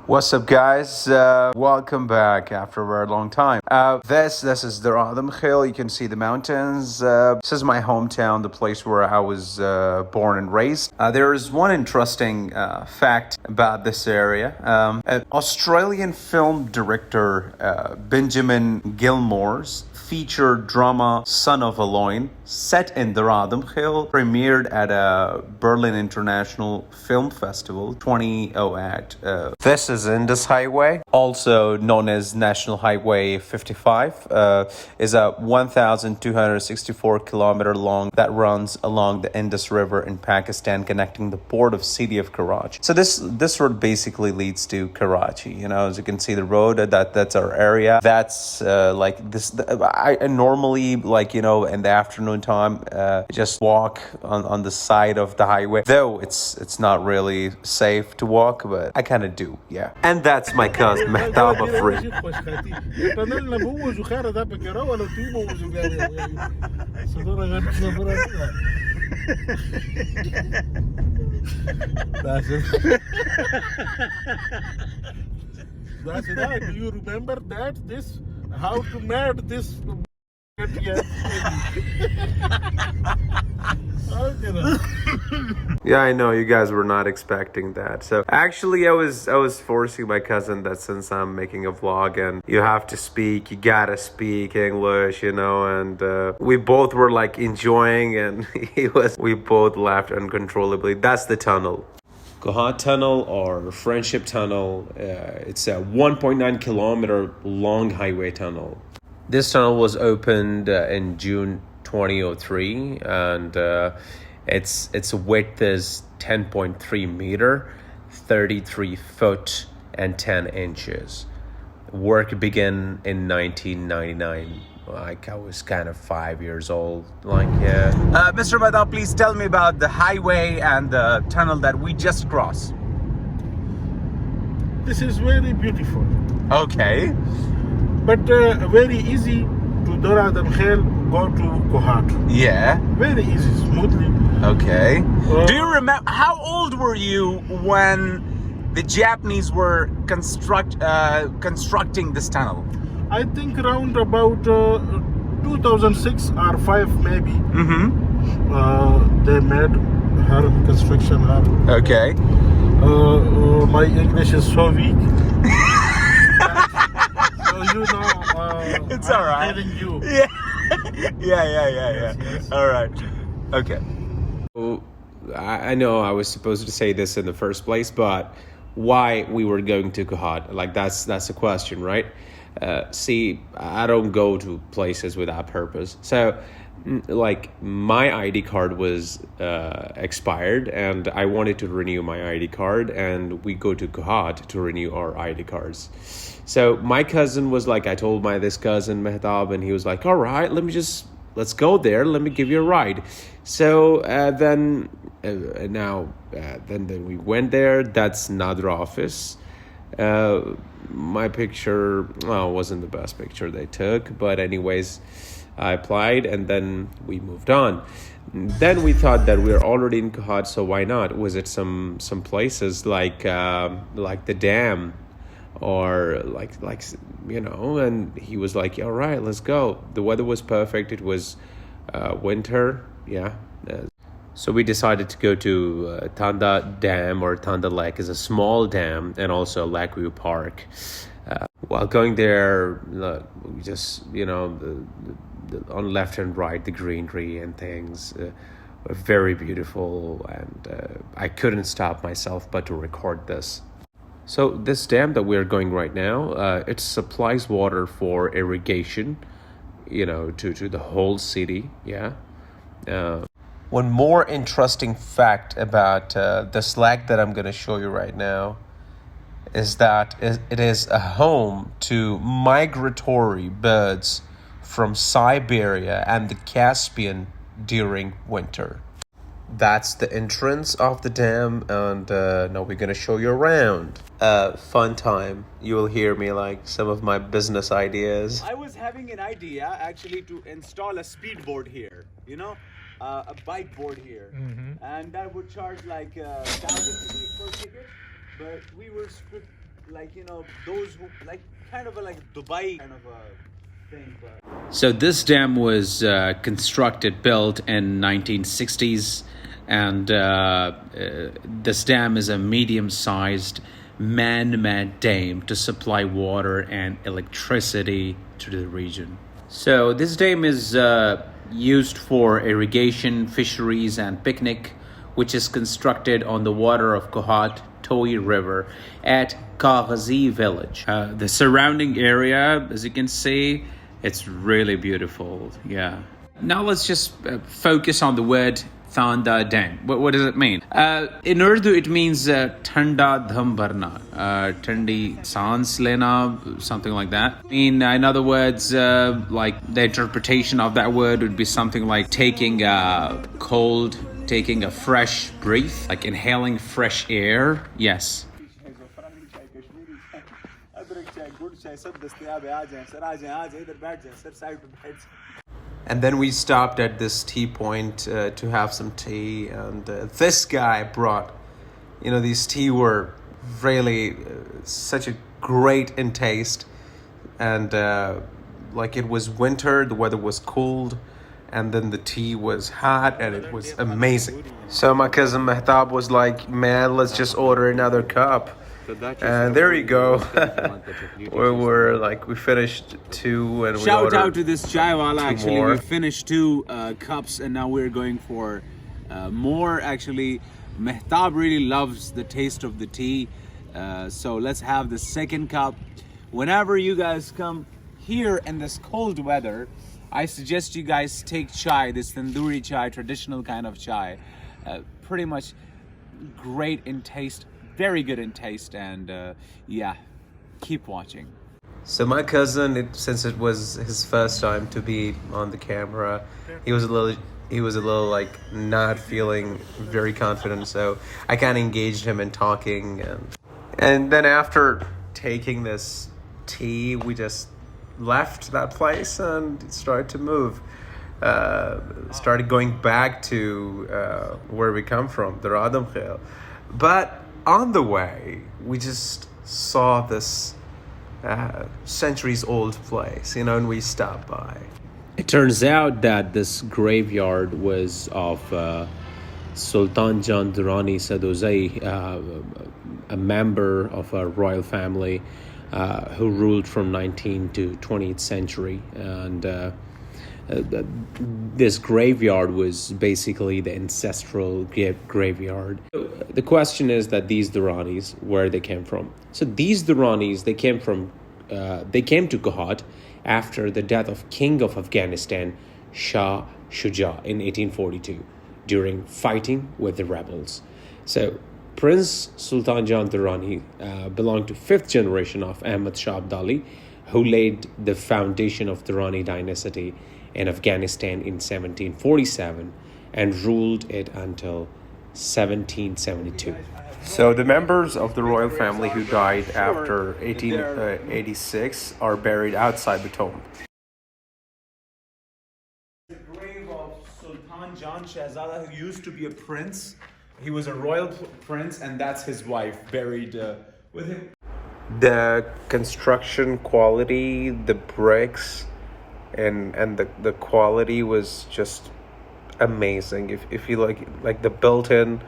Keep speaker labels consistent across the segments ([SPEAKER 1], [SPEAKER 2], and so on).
[SPEAKER 1] What's up, guys? Welcome back after a very long time. This is Durrani Hill. You can see the mountains. This is my hometown, the place where I was born and raised. There is one interesting fact about this area. An Australian film director, Benjamin Gilmore's feature drama Son of a Loin, set in Durrani Hill, premiered at a Berlin International Film Festival 2008. This is Indus Highway, also known as National Highway 55, is a 1,264 kilometer long that runs along the Indus River in Pakistan, connecting the port of city of Karachi. So this road basically leads to Karachi. You know, as you can see, the road that's our area. That's like this. I normally, like, you know, in the afternoon time, just walk on the side of the highway. Though it's not really safe to walk, but I kind of do, yeah. And that's my cousin, Shahab Afridi.
[SPEAKER 2] That's right. Do you remember that? This how to mad this?
[SPEAKER 1] Yeah, I know you guys were not expecting that. So actually, I was forcing my cousin that since I'm making a vlog and you have to speak, you gotta speak English, you know. And we both were like enjoying, and we both laughed uncontrollably. That's the tunnel. KOHAT Tunnel or Friendship Tunnel. It's a 1.9 kilometer long highway tunnel. This tunnel was opened in June 2003, and its width is 10.3 meter, 33 foot, and 10 inches. Work began in 1999. Like I was kind of 5 years old. Like, yeah. Mr. Bada, please tell me about the highway and the tunnel that we just crossed.
[SPEAKER 2] This is very beautiful.
[SPEAKER 1] Okay.
[SPEAKER 2] But very easy to Durrani Hill, go to KOHAT.
[SPEAKER 1] Yeah.
[SPEAKER 2] Very easy, smoothly.
[SPEAKER 1] Okay. Do you remember, how old were you when the Japanese were constructing this tunnel?
[SPEAKER 2] I think around about 2006 or 5 maybe.
[SPEAKER 1] Mm-hmm.
[SPEAKER 2] They made her construction.
[SPEAKER 1] Okay.
[SPEAKER 2] My English is so weak. So you know,
[SPEAKER 1] it's all right.
[SPEAKER 2] I'm telling you.
[SPEAKER 1] Yeah. Yeah.
[SPEAKER 2] Yes.
[SPEAKER 1] All right. Okay. Well, I know I was supposed to say this in the first place, but why we were going to KOHAT? Like that's the question, right? See, I don't go to places without purpose. So, like, my ID card was expired, and I wanted to renew my ID card, and we go to KOHAT to renew our ID cards. So my cousin was like, I told this cousin Mehtab, and he was like, all right, let's go there. Let me give you a ride. So then we went there. That's Nadra office. My picture, wasn't the best picture they took, but anyways, I applied and then we moved on. Then we thought that we were already in KOHAT, so why not visit some places like the dam, or like you know. And he was like, all right, let's go. The weather was perfect. It was winter, yeah. So we decided to go to Tanda Dam, or Tanda Lake is a small dam, and also Lakeview Park. While going there, we just, you know, the on left and right, the greenery and things were very beautiful, and I couldn't stop myself but to record this. So this dam that we're going right now, it supplies water for irrigation, you know, to the whole city, yeah. One more interesting fact about this lake that I'm going to show you right now is that it is a home to migratory birds from Siberia and the Caspian during winter. That's the entrance of the dam, and now we're going to show you around. Fun time. You will hear me like some of my business ideas.
[SPEAKER 3] I was having an idea actually to install a speedboard here, you know, a bike board here, and that would charge like 1,000 rupees per ticket, but we were like, you know, those who like kind of a like Dubai kind of a thing. But
[SPEAKER 4] So this dam was built in 1960s, and this dam is a medium-sized man-made dam to supply water and electricity to the region. So this dam is used for irrigation, fisheries, and picnic, which is constructed on the water of KOHAT River at Kaghazi village. The surrounding area, as you can see, it's really beautiful. Yeah. Now let's just focus on the word Tanda Dam. What does it mean? In Urdu, it means Tanda Dam barna, Thandi sans lena, something like that. In other words, like the interpretation of that word would be something like taking a fresh breath, like inhaling fresh air. Yes.
[SPEAKER 1] And then we stopped at this tea point to have some tea, and this guy brought, these tea were really such a great in taste, and like it was winter, the weather was cold, and then the tea was hot, and it was amazing. So my cousin Mehtab was like, man, let's just order another cup. And there you go. we finished two, and we ordered
[SPEAKER 3] shout out to this chaiwala. Actually,
[SPEAKER 1] more.
[SPEAKER 3] we finished two cups, and now we're going for more. Actually, Mehtab really loves the taste of the tea, so let's have the second cup. Whenever you guys come here in this cold weather, I suggest you guys take chai, this tandoori chai, traditional kind of chai. Pretty much great in taste, very good in taste, and yeah, keep watching.
[SPEAKER 1] So my cousin, since it was his first time to be on the camera, he was a little like not feeling very confident. So I kind of engaged him in talking, and then after taking this tea, we just left that place and started to move. Started going back to where we come from, the Radam. But on the way, we just saw this centuries-old place, and we stopped by.
[SPEAKER 4] It turns out that this graveyard was of Sultan Jan Durrani Sadozai, a member of a royal family who ruled from 19th to 20th century, and this graveyard was basically the ancestral graveyard. The question is that these Durranis, where they came from. So these Durranis, they came to KOHAT after the death of King of Afghanistan, Shah Shuja, in 1842, during fighting with the rebels. So Prince Sultan Jan Durrani belonged to 5th generation of Ahmad Shah Abdali, who laid the foundation of Durrani Dynasty in Afghanistan in 1747 and ruled it until 1772.
[SPEAKER 1] So the members of the royal family who died after 1886 are buried outside the tomb.
[SPEAKER 3] The grave of Sultan Jan Shahzada, who used to be a prince. He was a royal prince, and that's his wife buried with him.
[SPEAKER 1] The construction quality, the bricks, and the quality was just amazing. If you like the built-in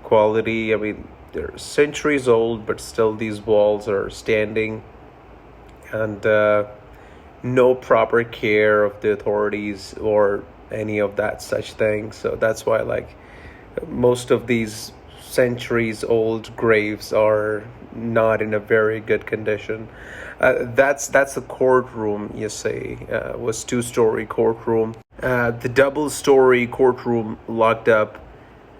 [SPEAKER 1] quality, I mean, they're centuries old, but still these walls are standing, and no proper care of the authorities or any of that such thing. So that's why most of these centuries old graves are not in a very good condition. That's a courtroom, you see. Was 2-story courtroom. The double-story courtroom locked up,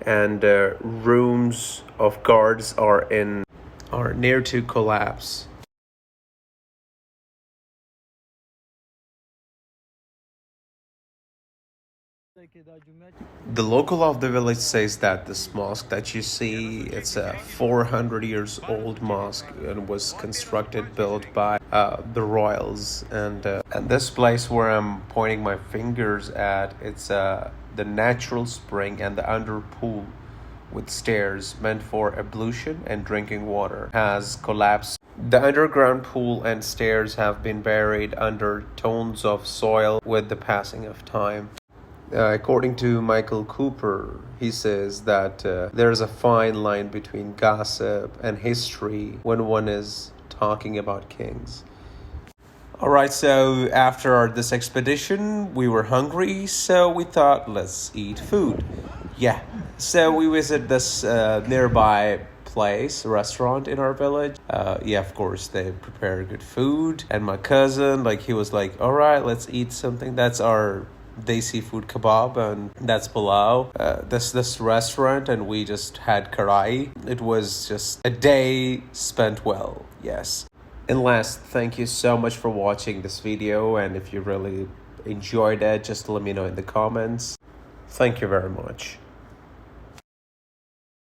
[SPEAKER 1] and rooms of guards are near to collapse. The local of the village says that this mosque that you see, it's a 400 years old mosque and was built by the royals. And this place where I'm pointing my fingers at, it's the natural spring and the under pool with stairs meant for ablution and drinking water has collapsed The underground pool and stairs have been buried under tons of soil with the passing of time. According to Michael Cooper, he says that there's a fine line between gossip and history when one is talking about kings. All right, so after this expedition, we were hungry, so we thought, let's eat food. Yeah, so we visited this nearby restaurant in our village. Yeah, of course, they prepare good food. And my cousin, he was like, all right, let's eat something. That's our desi food kebab, and that's pulao. This restaurant, and we just had karai. It was just a day spent well, yes. And last, thank you so much for watching this video, and if you really enjoyed it, just let me know in the comments. Thank you very much.